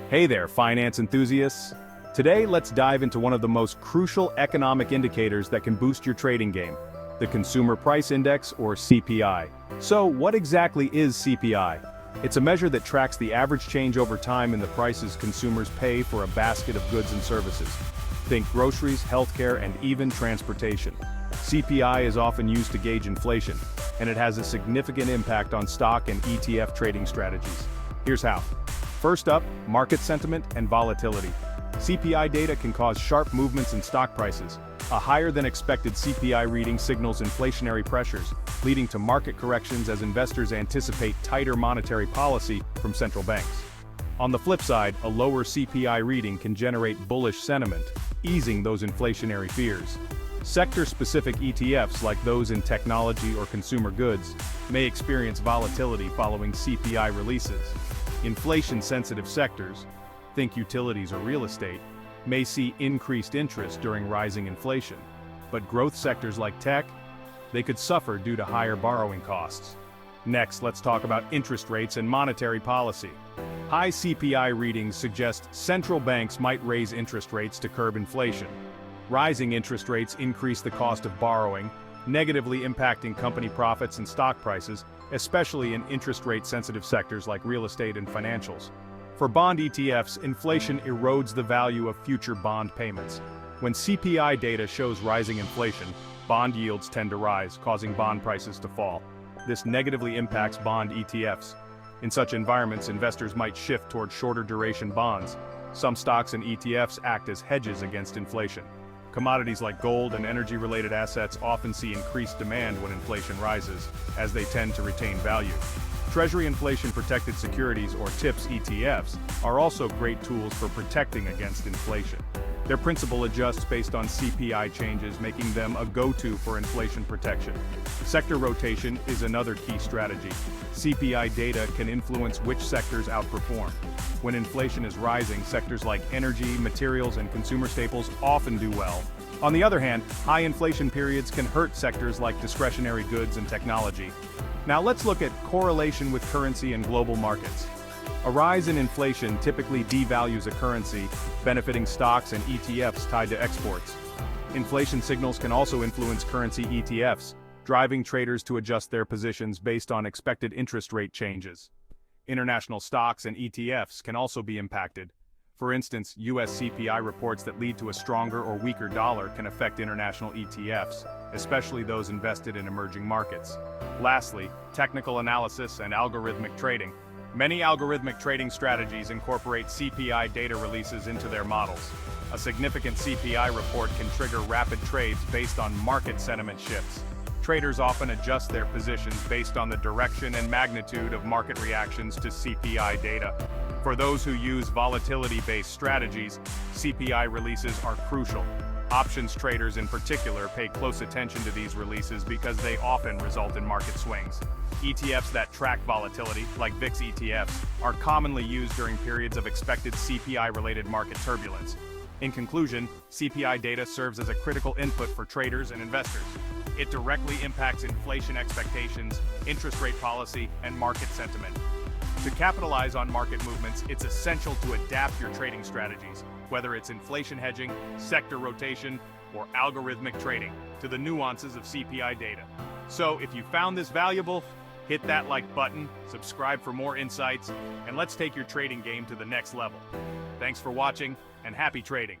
Hey there, finance enthusiasts. Today, let's dive into one of the most crucial economic indicators that can boost your trading game, the Consumer Price Index, or CPI. So, what exactly is CPI? It's a measure that tracks the average change over time in the prices consumers pay for a basket of goods and services. Think groceries, healthcare, and even transportation. CPI is often used to gauge inflation, and it has a significant impact on stock and ETF trading strategies. Here's how. First up, market sentiment and volatility. CPI data can cause sharp movements in stock prices. A higher than expected CPI reading signals inflationary pressures, leading to market corrections as investors anticipate tighter monetary policy from central banks. On the flip side, a lower CPI reading can generate bullish sentiment, easing those inflationary fears. Sector-specific ETFs like those in technology or consumer goods may experience volatility following CPI releases. Inflation-sensitive sectors, think utilities or real estate, may see increased interest during rising inflation. But growth sectors like tech, they could suffer due to higher borrowing costs. Next, let's talk about interest rates and monetary policy. High CPI readings suggest central banks might raise interest rates to curb inflation. Rising interest rates increase the cost of borrowing, negatively impacting company profits and stock prices, especially in interest rate-sensitive sectors like real estate and financials. For bond ETFs, inflation erodes the value of future bond payments. When CPI data shows rising inflation, bond yields tend to rise, causing bond prices to fall. This negatively impacts bond ETFs. In such environments, investors might shift toward shorter duration bonds. Some stocks and ETFs act as hedges against inflation. Commodities like gold and energy-related assets often see increased demand when inflation rises, as they tend to retain value. Treasury inflation-protected securities, or TIPS ETFs, are also great tools for protecting against inflation. Their principal adjusts based on CPI changes, making them a go-to for inflation protection. Sector rotation is another key strategy. CPI data can influence which sectors outperform. When inflation is rising, sectors like energy, materials, and consumer staples often do well. On the other hand, high inflation periods can hurt sectors like discretionary goods and technology. Now let's look at correlation with currency and global markets. A rise in inflation typically devalues a currency, benefiting stocks and ETFs tied to exports. Inflation signals can also influence currency ETFs, driving traders to adjust their positions based on expected interest rate changes. International stocks and ETFs can also be impacted. For instance, US CPI reports that lead to a stronger or weaker dollar can affect international ETFs, especially those invested in emerging markets. Lastly, technical analysis and algorithmic trading. Many algorithmic trading strategies incorporate CPI data releases into their models. A significant CPI report can trigger rapid trades based on market sentiment shifts. Traders often adjust their positions based on the direction and magnitude of market reactions to CPI data. For those who use volatility-based strategies, CPI releases are crucial. Options traders in particular pay close attention to these releases because they often result in market swings. ETFs that track volatility, like VIX ETFs, are commonly used during periods of expected CPI-related market turbulence. In conclusion, CPI data serves as a critical input for traders and investors. It directly impacts inflation expectations, interest rate policy, and market sentiment. To capitalize on market movements, it's essential to adapt your trading strategies, whether it's inflation hedging, sector rotation, or algorithmic trading, to the nuances of CPI data. So if you found this valuable, hit that like button, subscribe for more insights, and let's take your trading game to the next level. Thanks for watching, and happy trading.